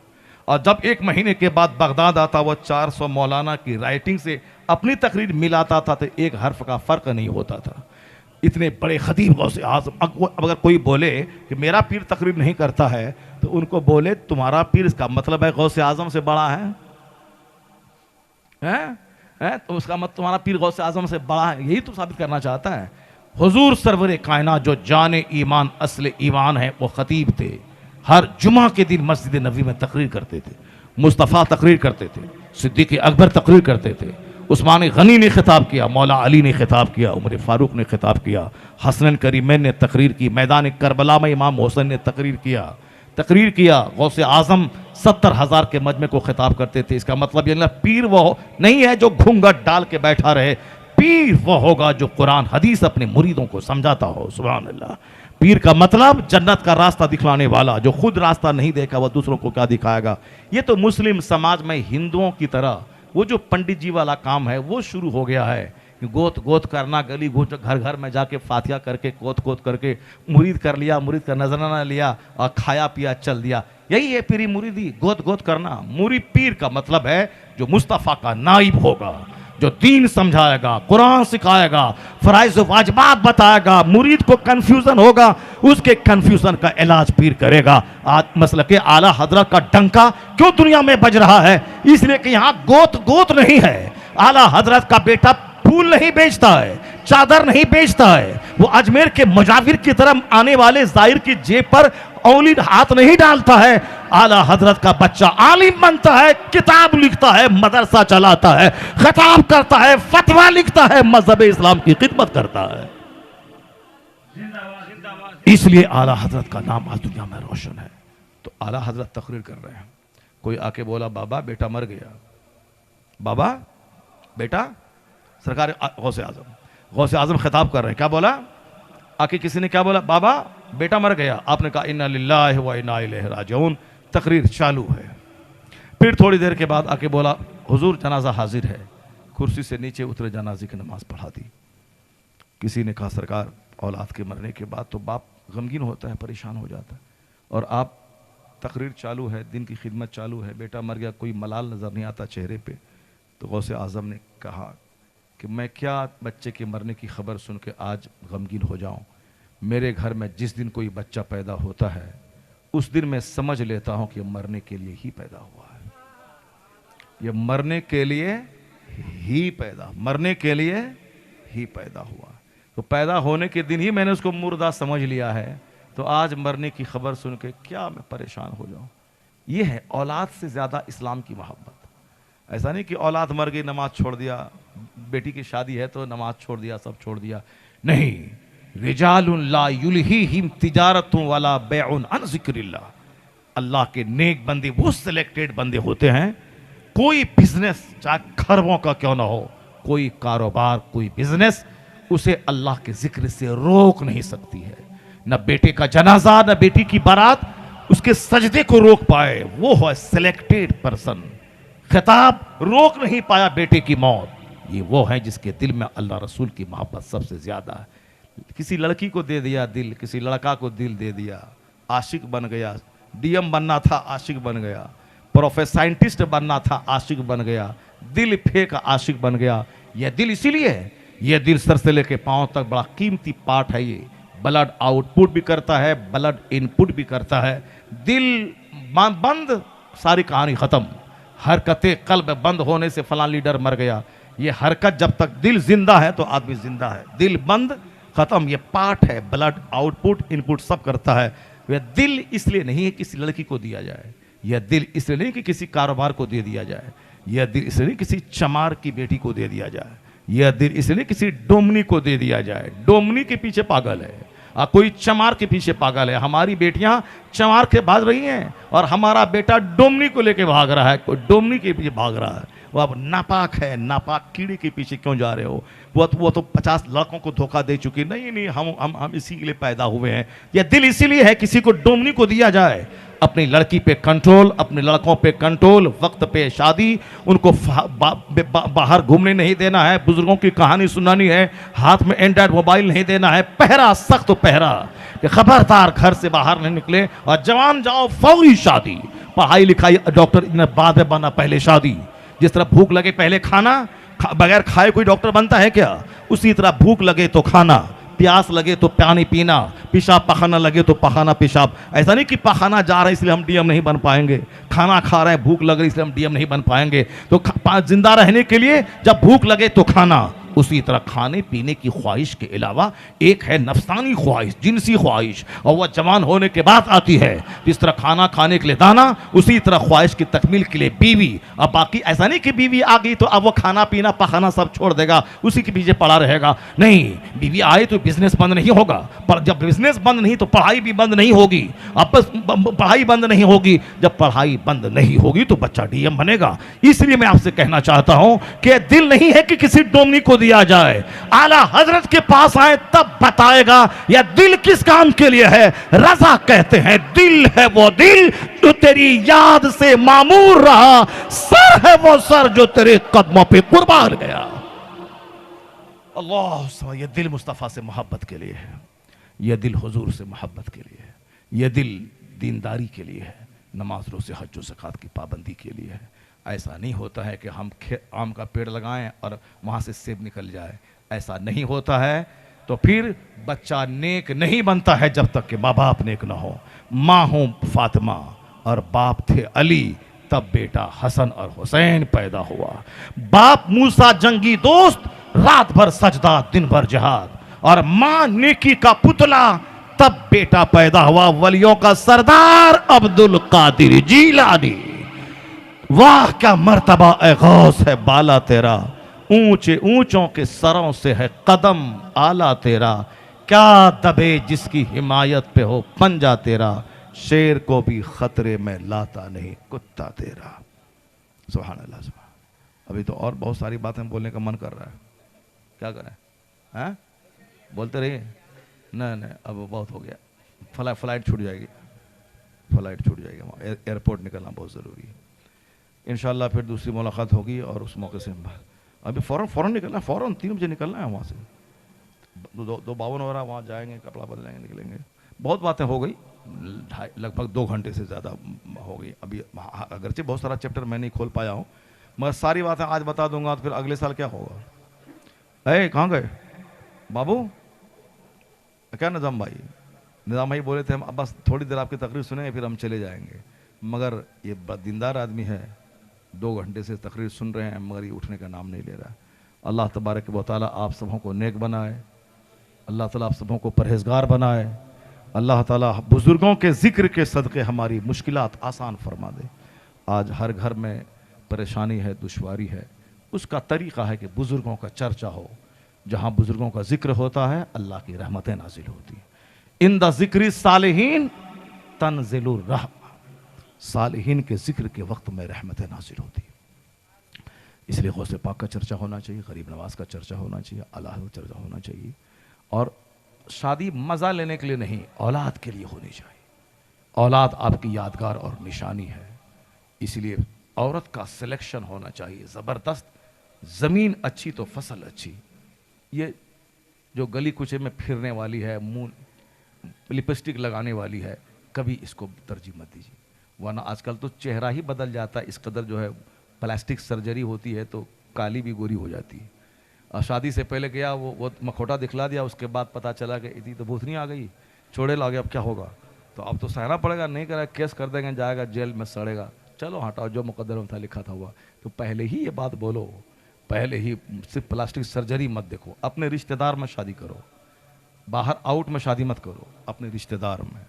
और जब 1 महीने के बाद बगदाद आता, वह 400 मौलाना की राइटिंग से अपनी तकरीर मिलाता था तो एक हर्फ का फ़र्क नहीं होता था। इतने बड़े खतीब गौसे आज़म। अब अगर कोई बोले कि मेरा पीर तकरीर नहीं करता है, तो उनको बोले तुम्हारा पीर, इसका मतलब है गौसे आज़म से बड़ा है, हैं? तो उसका मतलब तुम्हारा पीर गौसे आज़म से बड़ा है, यही तो साबित करना चाहता है। हुजूर सरवर कायनात जो जाने ईमान असले ईमान है, वो खतीब थे। हर जुमा के दिन मस्जिद नबी में तकरीर करते थे। मुस्तफ़ा तकरीर करते थे, सिद्दीक़ अकबर तकरीर करते थे, उस्मान गनी ने खिताब किया, मौला अली ने खिताब किया, उमर फ़ारूक ने खिताब किया, हसन करीमैन ने तकरीर की, मैदान करबला में इमाम हुसैन ने तकरीर किया। गौसे आज़म 70,000 के मजमे को खिताब करते थे। इसका मतलब ये पीर वो नहीं है जो घूंघट डाल के बैठा रहे, पीर वो होगा जो कुरान हदीस अपने मुरीदों को समझाता हो। सुभान अल्लाह। पीर का मतलब जन्नत का रास्ता दिखलाने वाला, जो खुद रास्ता नहीं देखा वह दूसरों को क्या दिखाएगा। ये तो मुस्लिम समाज में हिंदुओं की तरह वो जो पंडित जी वाला काम है वो शुरू हो गया है। गोत गोत करना, गली गोत, घर घर में जाके फातिहा करके गोत गोत करके मुरीद कर लिया, मुरीद का नजराना लिया और खाया पिया चल दिया। यही है पीरी मुरीदी, गोत गोत करना। मुरीद पीर का मतलब है जो मुस्तफ़ा का नाइब होगा, जो दीन समझाएगा, कुरान सिखाएगा, फराइज़ वाजिबात बताएगा। मुरीद को कंफ्यूजन होगा, उसके कंफ्यूजन का इलाज पीर करेगा। आज मसलके आला हजरत का डंका क्यों दुनिया में बज रहा है? इसलिए कि यहाँ गोत गोत नहीं है। आला हजरत का बेटा फूल नहीं बेचता है, चादर नहीं बेचता है, वो अजमेर के मुजाविर की तरफ आने वाले जाहिर की जेब पर औली हाथ नहीं डालता है। आला हजरत का बच्चा आलिम बनता है, किताब लिखता है, मदरसा चलाता है, खिताब करता है, फतवा लिखता है, मजहब इस्लाम की खिदमत करता है। इसलिए आला हजरत का नाम आज दुनिया में रोशन है। तो आला हजरत तकरीर कर रहे हैं। कोई आके बोला बाबा बेटा मर गया, बाबा बेटा, सरकार गौसे आजम खिताब कर रहे हैं। क्या बोला? आके किसी ने क्या बोला? बाबा बेटा मर गया। आपने कहा इन्ना लिल्लाहि व इन्ना इलैहि राजिऊन। तकरीर चालू है। फिर थोड़ी देर के बाद आके बोला हुजूर जनाजा हाजिर है। कुर्सी से नीचे उतरे, जनाजे की नमाज पढ़ा दी। किसी ने कहा सरकार औलाद के मरने के बाद तो बाप गमगीन होता है, परेशान हो जाता है, और आप तकरीर चालू है, दिन की खिदमत चालू है, बेटा मर गया, कोई मलाल नज़र नहीं आता चेहरे पे। तो गौसे आज़म ने कहा कि मैं क्या बच्चे के मरने की खबर सुन के आज गमगीन हो जाऊं। मेरे घर में जिस दिन कोई बच्चा पैदा होता है उस दिन मैं समझ लेता हूं कि मरने के लिए ही पैदा हुआ है। ये मरने के लिए ही पैदा हुआ। तो पैदा होने के दिन ही मैंने उसको मुर्दा समझ लिया है, तो आज मरने की खबर सुन के क्या मैं परेशान हो जाऊं। ये है औलाद से ज़्यादा इस्लाम की मोहब्बत। ऐसा नहीं कि औलाद मर गई नमाज छोड़ दिया, बेटी की शादी है तो नमाज छोड़ दिया, सब छोड़ दिया। नहीं, रिजालुन ला युल्हीहिम तिजारतुन वला बैउन अन ज़िक्रिल्लाह। अल्लाह के नेक बंदे वो सिलेक्टेड बंदे होते हैं। कोई बिजनेस चाहे खरबों का क्यों ना हो, कोई कारोबार, कोई बिजनेस उसे अल्लाह के जिक्र से रोक नहीं सकती है। न बेटे का जनाजा, न बेटी की बारात उसके सजदे को रोक पाए, वो है सिलेक्टेड पर्सन। खिताब रोक नहीं पाया बेटे की मौत, ये वो है जिसके दिल में अल्लाह रसूल की मोहब्बत सबसे ज्यादा है। किसी लड़की को दे दिया दिल, किसी लड़का को दिल दे दिया, आशिक बन गया। डीएम बनना था, आशिक बन गया। प्रोफेसर साइंटिस्ट बनना था, आशिक बन गया। दिल फेंक आशिक बन गया। यह दिल इसीलिए है, यह दिल सर से लेके पांव तक बड़ा कीमती पार्ट है। ये ब्लड आउटपुट भी करता है, ब्लड इनपुट भी करता है। दिल बंद, सारी कहानी खत्म। हरकतें कल्ब बंद होने से फलां लीडर मर गया, ये हरकत जब तक दिल जिंदा है तो आदमी जिंदा है। दिल बंद, खत्म। ये पार्ट है, ब्लड आउटपुट इनपुट सब करता है। यह दिल इसलिए नहीं है किसी लड़की को दिया जाए, यह दिल इसलिए नहीं कि किसी कारोबार को दे दिया जाए, यह दिल इसलिए नहीं किसी चमार की बेटी को दे दिया जाए, यह दिल इसलिए नहीं किसी डोमनी को दे दिया जाए। डोमनी के पीछे पागल है, कोई चमार के पीछे पागल है। हमारी बेटियां चमार के भाग रही हैं और हमारा बेटा डोमनी को लेके भाग रहा है, कोई डोमनी के पीछे भाग रहा है। वो अब नापाक है, नापाक कीड़े के पीछे क्यों जा रहे हो? वो तो 50 लड़कों को धोखा दे चुकी। नहीं, हम इसी के लिए पैदा हुए हैं। यह दिल इसीलिए है किसी को डोमनी को दिया जाए। अपनी लड़की पे कंट्रोल, अपने लड़कों पे कंट्रोल, वक्त पे शादी, उनको बाहर घूमने नहीं देना है, बुजुर्गों की कहानी सुनानी है, हाथ में एंड्रॉइड मोबाइल नहीं देना है, पहरा, सख्त पहरा कि खबरदार घर से बाहर नहीं निकले, और जवान जाओ फौरी शादी। पढ़ाई लिखाई डॉक्टर बाद में बना, पहले शादी। जिस तरह भूख लगे पहले खाना, बगैर खाए कोई डॉक्टर बनता है क्या? उसी तरह भूख लगे तो खाना, प्यास लगे तो पानी पीना, पेशाब पखाना लगे तो पखाना पेशाब। ऐसा नहीं कि पखाना जा रहा है इसलिए हम डीएम नहीं बन पाएंगे, खाना खा रहे हैं भूख लग रही इसलिए हम डीएम नहीं बन पाएंगे। तो जिंदा रहने के लिए जब भूख लगे तो खाना, उसी तरह खाने पीने की ख्वाहिश के अलावा एक है नफसानी ख्वाहिश, जिनसी ख्वाहिश, और वह जवान होने के बाद आती है। जिस तरह खाना खाने के लिए दाना, उसी तरह ख्वाहिश की तकमील के लिए बीवी। अब बाकी ऐसा नहीं कि बीवी आ गई तो अब वो खाना पीना पखाना सब छोड़ देगा, उसी के पीछे पड़ा रहेगा। नहीं, बीवी आए तो बिजनेस बंद नहीं होगा, पर जब बिजनेस बंद नहीं तो पढ़ाई भी बंद नहीं होगी। अब पढ़ाई बंद नहीं होगी, जब पढ़ाई बंद नहीं होगी तो बच्चा डीएम बनेगा। इसलिए मैं आपसे कहना चाहता हूं कि दिल नहीं है कि किसी डोमनी को दिया जाए, आला हजरत के पास आए तब बताएगा यह दिल किस काम के लिए है। रजा कहते हैं दिल है वो दिल जो तेरी याद से मामूर रहा, सर है वो सर जो तेरे कदमों पे कुर्बान गया। अल्लाह, ये दिल मुस्तफ़ा से मोहब्बत के लिए है, यह दिल हुजूर से मोहब्बत के लिए है, यह दिल दीनदारी के लिए है, नमाज रोज़े हज व ज़कात की पाबंदी के लिए है। ऐसा नहीं होता है कि हम आम का पेड़ लगाएं और वहाँ से सेब निकल जाए, ऐसा नहीं होता है। तो फिर बच्चा नेक नहीं बनता है जब तक कि माँ बाप नेक ना हो। माँ हो फातिमा और बाप थे अली, तब बेटा हसन और हुसैन पैदा हुआ। बाप मूसा जंगी दोस्त, रात भर सजदा दिन भर जिहाद, और माँ नेकी का पुतला, तब बेटा पैदा हुआ वलियों का सरदार अब्दुल कादिर जीलानी। वाह क्या मर्तबा ए गौस है बाला तेरा, ऊंचे ऊंचों के सरों से है कदम आला तेरा। क्या दबे जिसकी हिमायत पे हो पंजा तेरा, शेर को भी खतरे में लाता नहीं कुत्ता तेरा। सुभान अल्लाह सुभान। अभी तो और बहुत सारी बातें बोलने का मन कर रहा है, क्या करें हैं? बोलते रहिए। नहीं अब बहुत हो गया, फ्लाइट छूट जाएगी, फ्लाइट छूट जाएगी, एयरपोर्ट निकलना बहुत ज़रूरी है। इंशाल्लाह फिर दूसरी मुलाकात होगी और उस मौके से अभी फ़ौरन निकलना, फ़ौरन 3 बजे निकलना है वहाँ से। 2:52 हो रहा, वहाँ जाएंगे, कपड़ा बदलेंगे, निकलेंगे। बहुत बातें हो गई, लगभग 2 घंटे से ज़्यादा हो गई। अभी अगरचे बहुत सारा चैप्टर मैं नहीं खोल पाया हूँ, मगर सारी बातें आज बता दूंगा तो फिर अगले साल क्या होगा। अरे कहाँ गए बाबू? क्या निज़ाम भाई? निज़ाम भाई बोले थे हम अब बस थोड़ी देर आपकी तकरीर सुनेंगे फिर हम चले जाएंगे, मगर ये दीनदार आदमी है, 2 घंटे से तकरीर सुन रहे हैं मगर ये उठने का नाम नहीं ले रहा। अल्लाह तबारक व तआला आप सबों को नेक बनाए, अल्लाह ताला आप सबों को परहेजगार बनाए, अल्लाह ताला बुज़ुर्गों के ज़िक्र के सदक़े हमारी मुश्किलात आसान फरमा दे। आज हर घर में परेशानी है, दुश्वारी है, उसका तरीक़ा है कि बुज़ुर्गों का चर्चा हो। जहाँ बुज़ुर्गों का ज़िक्र होता है अल्लाह की रहमतें नाजिल होती हैं। इन द ज़िक्र सालिहीन तंज़िलुर रहमा, सालिहीन के ज़िक्र के वक्त में रहमतें नाजिल होती है। इसलिए गौसे पाक का चर्चा होना चाहिए, गरीब नवाज का चर्चा होना चाहिए, अल्लाह का चर्चा होना चाहिए। और शादी मज़ा लेने के लिए नहीं, औलाद के लिए होनी चाहिए। औलाद आपकी यादगार और निशानी है, इसलिए औरत का सिलेक्शन होना चाहिए ज़बरदस्त। ज़मीन अच्छी तो फसल अच्छी। ये जो गली कुचे में फिरने वाली है, मुंह लिपस्टिक लगाने वाली है, कभी इसको तरजीह मत दीजिए, वरना आजकल तो चेहरा ही बदल जाता है। इस कदर जो है प्लास्टिक सर्जरी होती है तो काली भी गोरी हो जाती है। और शादी से पहले गया वो मखोटा दिखला दिया, उसके बाद पता चला कि इतनी तो भूतनी आ गई, छोड़े लागे, अब क्या होगा? तो अब तो सहना पड़ेगा, नहीं करा केस कर देंगे, जाएगा जेल में सड़ेगा। चलो हटाओ, जो मुकद्दर में था लिखा था हुआ। तो पहले ही ये बात बोलो, पहले ही सिर्फ प्लास्टिक सर्जरी मत देखो। अपने रिश्तेदार में शादी करो, बाहर आउट में शादी मत करो, अपने रिश्तेदार में,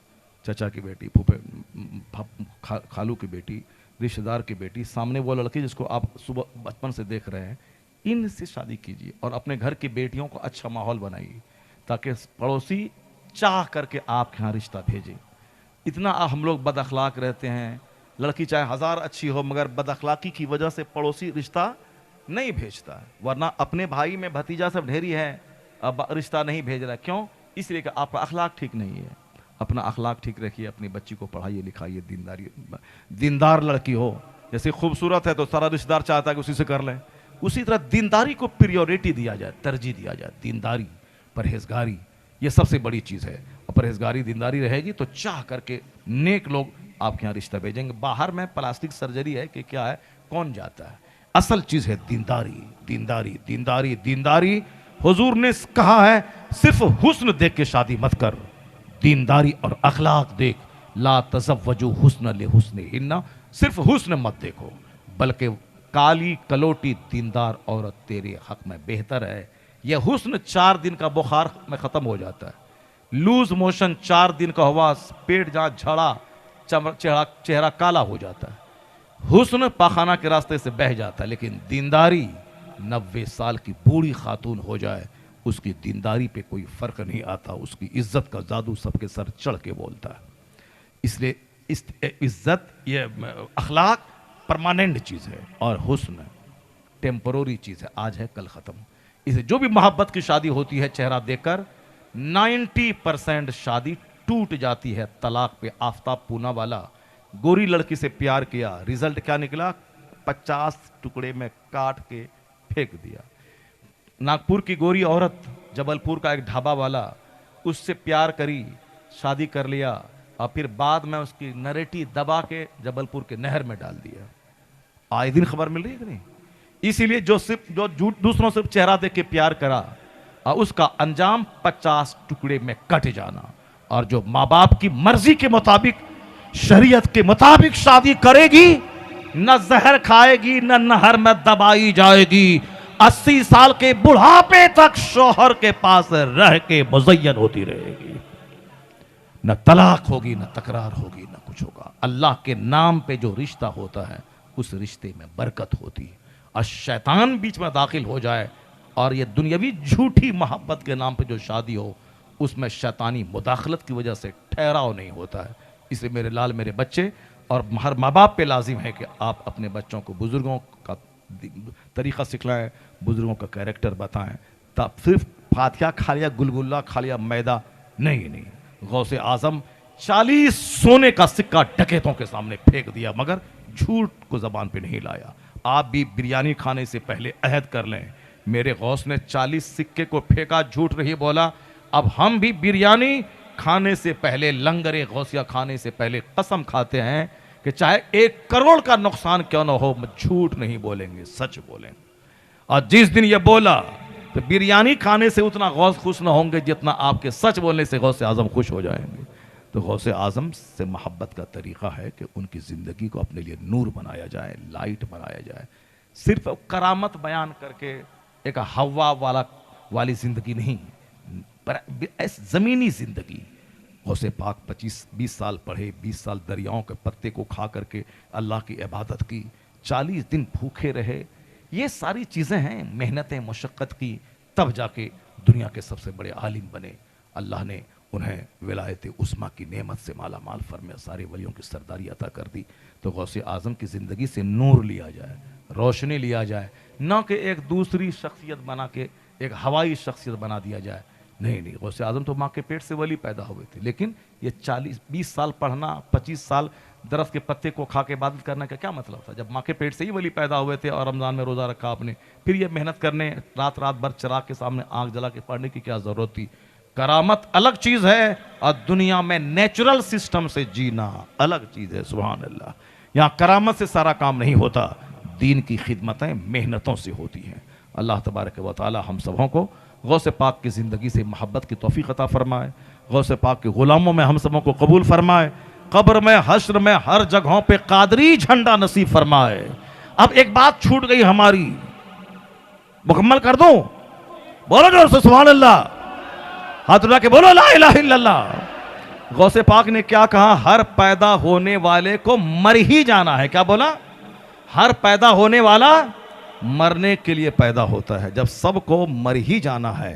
चचा की बेटी, फूफे खालू की बेटी, रिश्तेदार की बेटी, सामने वो लड़की जिसको आप सुबह बचपन से देख रहे हैं, इनसे शादी कीजिए। और अपने घर की बेटियों को अच्छा माहौल बनाइए ताकि पड़ोसी चाह करके आपके यहाँ रिश्ता भेजे। इतना हम लोग बद अखलाक रहते हैं, लड़की चाहे 1000 अच्छी हो मगर बद अखलाकी की वजह से पड़ोसी रिश्ता नहीं भेजता है। वरना अपने भाई में भतीजा सब ढेरी है, अब रिश्ता नहीं भेज रहा है। क्यों? इसलिए कि आपका अखलाक ठीक नहीं है। अपना अखलाक ठीक रखिए, अपनी बच्ची को पढ़ाइए लिखाइए, दीनदार लड़की हो। जैसे खूबसूरत है तो सारा रिश्तेदार चाहता है कि उसी से कर लें, उसी तरह दीनदारी को प्रियोरिटी दिया जाए, तरजीह दिया जाए। दीनदारी, परहेजगारी, ये सबसे बड़ी चीज़ है। और परहेजगारी दीनदारी रहेगी तो चाह करके नेक लोग आपके यहाँ रिश्ता भेजेंगे। बाहर में प्लास्टिक सर्जरी है कि क्या है, कौन जाता है? असल चीज़ है दीनदारी, दीनदारी, दीनदारी, दीनदारी। हुजूर ने कहा है सिर्फ हुस्न देख के शादी मत कर, दीनदारी और अखलाक देख। ला तज़व्वजू हुस्न ले हुस्न हिन्ना, सिर्फ हुस्न मत देखो, बल्कि काली कलोटी दीनदार औरत तेरे हक में बेहतर है। यह हुस्न 4 दिन का बुखार में ख़त्म हो जाता है, लूज मोशन 4 दिन का हुआ, पेट जहाँ झड़ा, चेहरा काला हो जाता है, हुस्न पाखाना के रास्ते से बह जाता है। लेकिन दीनदारी, 90 साल की बूढ़ी खातून हो जाए, उसकी दीनदारी पे कोई फ़र्क नहीं आता, उसकी इज्जत का जादू सबके सर चढ़ के बोलता है। इसलिए इस इज्जत, ये अखलाक परमानेंट चीज़ है और हुस्न टेम्पररी चीज़ है, आज है कल ख़त्म। इसे जो भी मोहब्बत की शादी होती है चेहरा देखकर, 90% शादी टूट जाती है तलाक पे। आफ्ताब पूना वाला गोरी लड़की से प्यार किया, रिजल्ट क्या निकला? 50 टुकड़े में काट के फेंक दिया। नागपुर की गोरी औरत, जबलपुर का एक ढाबा वाला, उससे प्यार करी, शादी कर लिया और फिर बाद में उसकी नरेटी दबा के जबलपुर के नहर में डाल दिया। आए दिन खबर मिल रही है कि नहीं? इसीलिए जो दूसरों से चेहरा देख के प्यार करा और उसका अंजाम 50 टुकड़े में कट जाना। और जो माँ बाप की मर्जी के मुताबिक, शरीयत के मुताबिक शादी करेगी, न जहर खाएगी, न नहर में दबाई जाएगी, 80 साल के बुढ़ापे तक शौहर के पास रह के मुज़य्यन होती रहेगी। न तलाक होगी, न तकरार होगी, न कुछ होगा। अल्लाह के नाम पे जो रिश्ता होता है उस रिश्ते में बरकत होती है। और शैतान बीच में दाखिल हो जाए और ये दुनियावी झूठी मोहब्बत के नाम पे जो शादी हो, उसमें शैतानी मुदाखलत की वजह से ठहराव नहीं होता है। इसलिए मेरे लाल, मेरे बच्चे और हर माँ बाप पे लाजिम है कि आप अपने बच्चों को बुजुर्गों का तरीक़ा सिखलाएं, बुजुर्गों का कैरेक्टर बताएं। तब सिर्फ फातिहा खा लिया, गुलगुल्ला खा लिया, मैदा नहीं। गौसे आज़म 40 सोने का सिक्का डकैतों के सामने फेंक दिया, मगर झूठ को ज़बान पे नहीं लाया। आप भी बिरयानी खाने से पहले अहद कर लें, मेरे गौस ने 40 सिक्के को फेंका, झूठ नहीं बोला। अब हम भी बिरयानी खाने से पहले, लंगरे गौसिया खाने से पहले कसम खाते हैं कि चाहे 1 करोड़ का नुकसान क्यों ना हो, झूठ नहीं बोलेंगे, सच बोलेंगे। और जिस दिन ये बोला तो बिरयानी खाने से उतना गौस खुश ना होंगे जितना आपके सच बोलने से गौसे आज़म खुश हो जाएंगे। तो गौसे आज़म से मोहब्बत का तरीक़ा है कि उनकी ज़िंदगी को अपने लिए नूर बनाया जाए, लाइट बनाया जाए। सिर्फ करामत बयान करके एक हवा वाली ज़िंदगी नहीं, पर ज़मीनी ज़िंदगी। गौसे पाक 25-20 साल पढ़े, 20 साल दरियाओं के पत्ते को खा करके अल्लाह की इबादत की, 40 दिन भूखे रहे। ये सारी चीज़ें हैं, मेहनतें, मशक्क़त की, तब जाके दुनिया के सबसे बड़े आलिम बने। अल्लाह ने उन्हें विलायत उस्मा की नेमत से माला माल फरमाया, सारे वलियों की सरदारी अता कर दी। तो गौसे आज़म की ज़िंदगी से नूर लिया जाए, रोशनी लिया जाए, ना कि एक दूसरी शख्सियत बना के एक हवाई शख्सियत बना दिया जाए। नहीं, गौसे आज़म तो माँ के पेट से वली पैदा हुए थे। लेकिन ये 40-20 साल पढ़ना, 25 साल दरख्त के पत्ते को खा के इबादत करने का क्या मतलब था? जब माँ के पेट से ही वली पैदा हुए थे और रमज़ान में रोज़ा रखा आपने, फिर ये मेहनत करने, रात भर चिराग के सामने आग जला के पढ़ने की क्या ज़रूरत थी? करामत अलग चीज़ है और दुनिया में नेचुरल सिस्टम से जीना अलग चीज़ है। सुभान अल्लाह। यहाँ करामत से सारा काम नहीं होता, दीन की खिदमतें मेहनतों से होती हैं। अल्लाह तबारक व तआला हम सबों को गौसे पाक की ज़िंदगी से मोहब्बत की तौफ़ीक़ अता फ़रमाए, गौसे पाक के ग़ुलामों में हम सबों को कबूल फ़रमाए, कब्र में, हश्र में, हर जगहों पे कादरी झंडा नसीब फ़रमाए। अब एक बात छूट गई हमारी, मुकम्मल कर दूं? बोलो जोर से सुभान अल्लाह, हाथ उठा के बोलो ला इलाहा इल्लल्लाह। गौसे पाक ने क्या कहा? हर पैदा होने वाले को मर ही जाना है। क्या बोला? हर पैदा होने वाला मरने के लिए पैदा होता है। जब सबको मर ही जाना है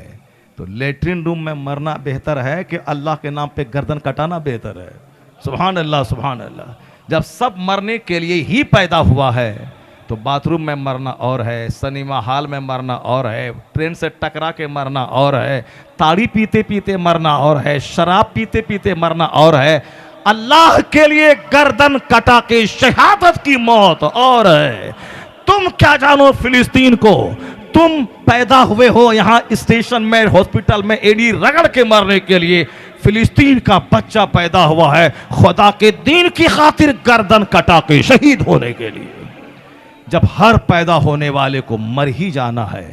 तो लेटरिन रूम में मरना बेहतर है कि अल्लाह के नाम पे गर्दन कटाना बेहतर है? सुभान अल्लाह, सुभान अल्लाह। जब सब मरने के लिए ही पैदा हुआ है तो बाथरूम में मरना और है, सिनेमा हॉल में मरना और है, ट्रेन से टकरा के मरना और है, ताड़ी पीते पीते मरना और है, शराब पीते पीते मरना और है, अल्लाह के लिए गर्दन कटा के शहादत की मौत और है। तुम क्या जानो फिलिस्तीन को? तुम पैदा हुए हो यहाँ स्टेशन में, हॉस्पिटल में एड़ी रगड़ के मरने के लिए। फिलिस्तीन का बच्चा पैदा हुआ है खुदा के दीन की खातिर गर्दन कटा के शहीद होने के लिए। जब हर पैदा होने वाले को मर ही जाना है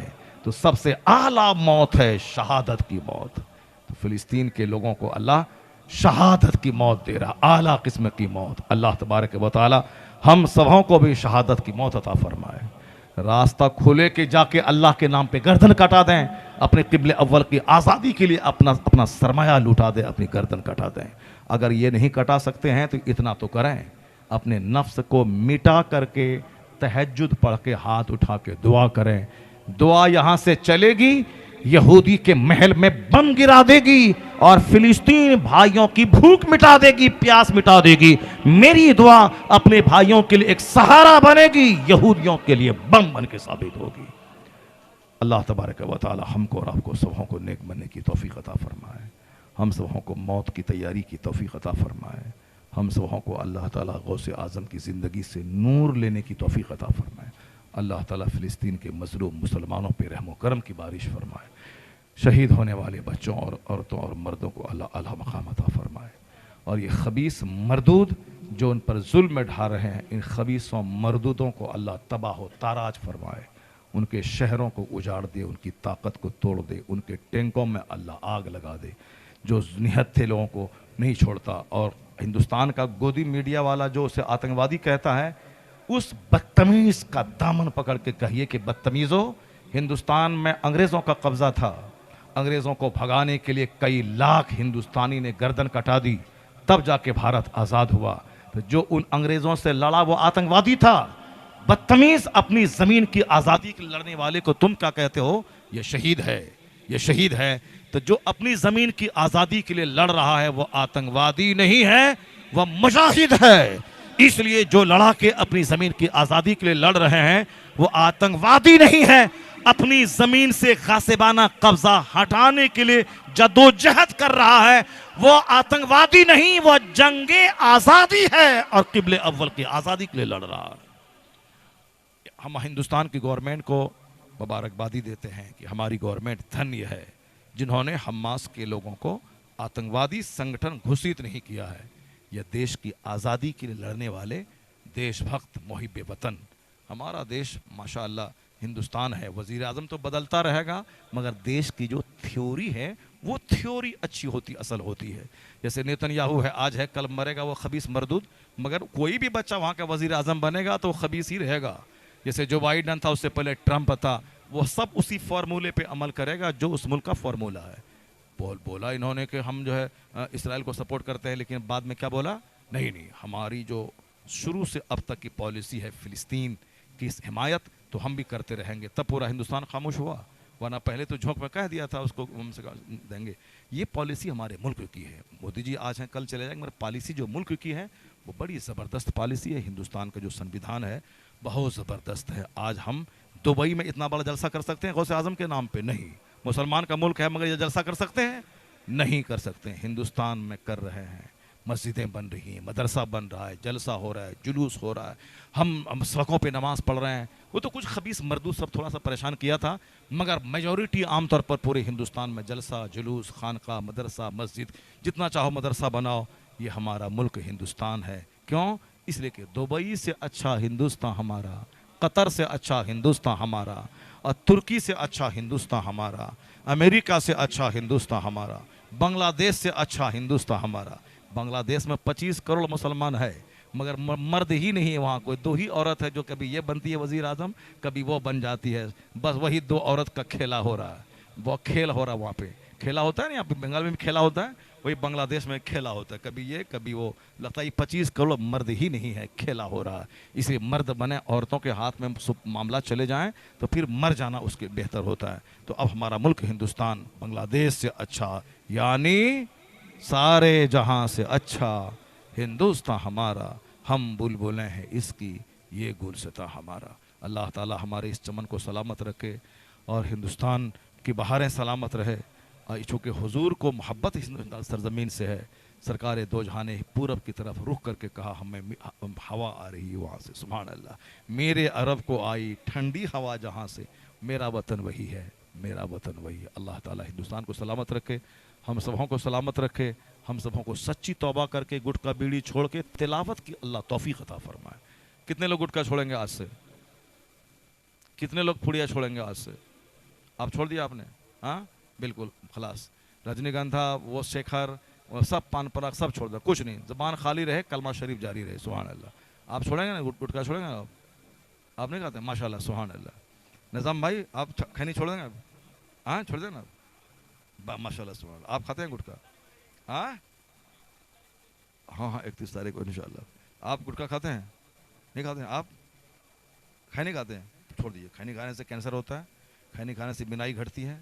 तो सबसे आला मौत है शहादत की मौत। तो फिलिस्तीन के लोगों को अल्लाह शहादत की मौत दे रहा, आला किस्म की मौत। अल्लाह तबारक व तआला हम सबों को भी शहादत की मौत अता फरमाए। रास्ता खोले कि जाके अल्लाह के नाम पे गर्दन कटा दें, अपने क़िबले अव्वल की आज़ादी के लिए अपना अपना सरमाया लुटा दें, अपनी गर्दन कटा दें। अगर ये नहीं कटा सकते हैं तो इतना तो करें, अपने नफ्स को मिटा करके तहज्जुद पढ़ के हाथ उठा के दुआ करें। दुआ यहाँ से चलेगी, यहूदी के महल में बम गिरा देगी और फिलिस्तीन भाइयों की भूख मिटा देगी, प्यास मिटा देगी। मेरी दुआ अपने भाइयों के लिए एक सहारा बनेगी, यहूदियों के लिए बम बन के साबित होगी। अल्लाह तबारक व तआला हमको और आपको सबों को नेक बनने की तौफीक अता फरमाए, हम सबों को मौत की तैयारी की तौफीक अता फरमाए, हम सबों को अल्लाह ताला गौसे आज़म की ज़िंदगी से नूर लेने की तौफीक अता फरमाए। अल्लाह ताला फ़िलिस्तीन के मज़लूम मुसलमानों पे रहम करम की बारिश फरमाए, शहीद होने वाले बच्चों और औरतों और मर्दों को अल्लाह आला मकाम अता फरमाए। और ये खबीस मरदूद जो उन पर जुल्म ढा रहे हैं, इन खबीसों मरदूदों को अल्लाह तबाह ताराज फरमाए, उनके शहरों को उजाड़ दे, उनकी ताकत को तोड़ दे, उनके टैंकों में अल्लाह आग लगा दे, जो निहत्थे लोगों को नहीं छोड़ता। और हिंदुस्तान का गोदी मीडिया वाला जो उसे आतंकवादी कहता है, उस बदतमीज़ का दामन पकड़ के कहिए कि बदतमीज़ों, हिंदुस्तान में अंग्रेज़ों का कब्ज़ा था, अंग्रेज़ों को भगाने के लिए कई लाख हिंदुस्तानी ने गर्दन कटा दी, तब जाके भारत आज़ाद हुआ। तो जो उन अंग्रेज़ों से लड़ा वो आतंकवादी था। बदतमीज़, अपनी ज़मीन की आज़ादी के लड़ने वाले को तुम क्या कहते हो? ये शहीद है, ये शहीद है। तो जो अपनी ज़मीन की आज़ादी के लिए लड़ रहा है वो आतंकवादी नहीं है, वह मुजाहिद है। इसलिए जो लड़ा के अपनी ज़मीन की आज़ादी के लिए लड़ रहे हैं वो आतंकवादी नहीं है, अपनी ज़मीन से गासिबाना कब्ज़ा हटाने के लिए जद्दोजहद कर रहा है, वो आतंकवादी नहीं, वो जंगे आज़ादी है और क़िबले अव्वल की आज़ादी के लिए लड़ रहा है। हम हिंदुस्तान की गवर्नमेंट को मुबारकबादी देते हैं कि हमारी गवर्नमेंट धन्य है जिन्होंने हमास के लोगों को आतंकवादी संगठन घोषित नहीं किया है। यह देश की आज़ादी के लिए लड़ने वाले देशभक्त मुहिब वतन, हमारा देश माशाअल्लाह हिंदुस्तान है। वज़ीर आज़म तो बदलता रहेगा मगर देश की जो थ्योरी है वो थ्योरी अच्छी होती, असल होती है। जैसे नेतन्याहू है, आज है कल मरेगा, वो खबीस मरदूद, मगर कोई भी बच्चा वहाँ का वज़ीर आज़म बनेगा तो खबीस ही रहेगा। जैसे जो बाइडन था, उससे पहले ट्रंप था, वो सब उसी फार्मूले पे अमल करेगा जो उस मुल्क का फार्मूला है। बोला इन्होंने कि हम जो है इसराइल को सपोर्ट करते हैं, लेकिन बाद में क्या बोला? नहीं, हमारी जो शुरू से अब तक की पॉलिसी है फ़िलिस्तीन की हिमायत, तो हम भी करते रहेंगे। तब पूरा हिंदुस्तान खामोश हुआ, वरना पहले तो झोंक में कह दिया था उसको हमसे देंगे। ये पॉलिसी हमारे मुल्क की है। मोदी जी आज हैं कल चले जाएंगे, मगर पॉलिसी जो मुल्क की है वो बड़ी ज़बरदस्त पॉलिसी है। हिंदुस्तान का जो संविधान है बहुत ज़बरदस्त है। आज हम दुबई में इतना बड़ा जलसा कर सकते हैं गौसे आज़म के नाम पे? नहीं। मुसलमान का मुल्क है मगर ये जलसा कर सकते हैं? नहीं कर सकते। हिंदुस्तान में कर रहे हैं, मस्जिदें बन रही हैं, मदरसा बन रहा है, जलसा हो रहा है, जुलूस हो रहा है, हम सड़कों पे नमाज़ पढ़ रहे हैं। वो तो कुछ खबीस मर्दूद सब थोड़ा सा परेशान किया था, मगर मेजॉरिटी आमतौर पर पूरे हिंदुस्तान में जलसा, जुलूस, खानका, मदरसा, मस्जिद, जितना चाहो मदरसा बनाओ। ये हमारा मुल्क हिंदुस्तान है। क्यों? इसलिए कि दुबई से अच्छा हिंदुस्तान हमारा, कतर से अच्छा हिंदुस्तान हमारा, और तुर्की से अच्छा हिंदुस्तान हमारा, अमेरिका से अच्छा हिंदुस्तान हमारा, बांग्लादेश से अच्छा हिंदुस्तान हमारा। बांग्लादेश में 25 करोड़ मुसलमान है मगर मर्द ही नहीं है वहाँ, कोई 2 ही औरत है जो कभी ये बनती है वज़ीर आज़म, कभी वो बन जाती है। बस वही 2 औरत का खेला हो रहा है, वो खेल हो रहा है। वहाँ पे खेला होता है ना, यहाँ पे बंगाल में भी खेला होता है, वही बांग्लादेश में खेला होता है, कभी ये कभी वो। लगता है 25 करोड़ मर्द ही नहीं है, खेला हो रहा है। इसलिए मर्द बने, औरतों के हाथ में मामला चले जाएं तो फिर मर जाना उसके बेहतर होता है। तो अब हमारा मुल्क हिंदुस्तान बांग्लादेश से अच्छा, यानी सारे जहां से अच्छा हिंदुस्तान हमारा, हम बुलबुलें हैं इसकी, ये गुलसिता हमारा। अल्लाह ताला हमारे इस चमन को सलामत रखे और हिंदुस्तान की बहारें सलामत रहे। चूँकि हुजूर को मोहब्बत इस सरजमीन से है, सरकार दो जहां ने पूरब की तरफ रुख करके कहा हमें हवा आ रही है वहाँ से, सुभान अल्लाह। मेरे अरब को आई ठंडी हवा जहाँ से, मेरा वतन वही है, मेरा वतन वही है। अल्लाह ताला हिंदुस्तान को सलामत रखे, हम सबों को सलामत रखे, हम सबों को सच्ची तौबा करके गुटका बीड़ी छोड़ के तिलावत की अल्लाह तौफीक अता फरमाए। कितने लोग गुटका छोड़ेंगे आज से? कितने लोग पुड़िया छोड़ेंगे आज से? आप छोड़ दिया आपने? हाँ बिल्कुल खलास। रजनीगंधा, वो शेखर, वो सब पान पराग सब छोड़ दो, कुछ नहीं, ज़बान खाली रहे, कलमा शरीफ जारी रहे। सुभान अल्लाह। आप छोड़ेंगे ना गुटखा छोड़ेंगे आप? आप नहीं खाते? माशाल्लाह सुभान अल्लाह। निज़ाम भाई आप खैनी छोड़ देंगे आप? हाँ छोड़ देना आप, माशाल्लाह सुभान अल्लाह। आप खाते हैं गुटखा? हाँ हाँ हाँ 31 तारीख को इंशाल्लाह। आप गुटखा खाते हैं? नहीं खाते हैं? आप खैनी खाते हैं? छोड़ दीजिए, खैनी खाने से कैंसर होता है, खैनी खाने से बिनाई घटती है,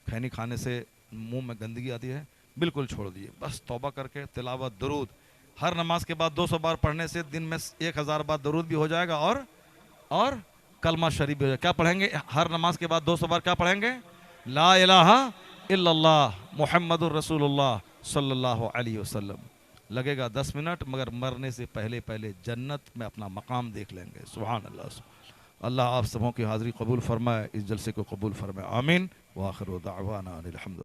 खैनी खाने से मुंह में गंदगी आती है, बिल्कुल छोड़ दीजिए। बस तौबा करके तिलावत दरूद हर नमाज के बाद 200 बार पढ़ने से दिन में 1000 बार दरूद भी हो जाएगा और कलमा शरीफ भी हो जाएगा। क्या पढ़ेंगे हर नमाज के बाद 200 बार? क्या पढ़ेंगे? ला इलाहा इल्लल्लाह मुहम्मदुर रसूलुल्लाह सल्लल्लाहु अलैहि वसल्लम। लगेगा 10 मिनट, मगर मरने से पहले पहले जन्नत में अपना मकाम देख लेंगे। सुभान अल्लाह। अल्लाह आप सबों की हाज़िरी कबूल फरमाए, इस जलसे को कबूल फरमाए, आमीन। व आखिर दाअवाना अनिल हम्द।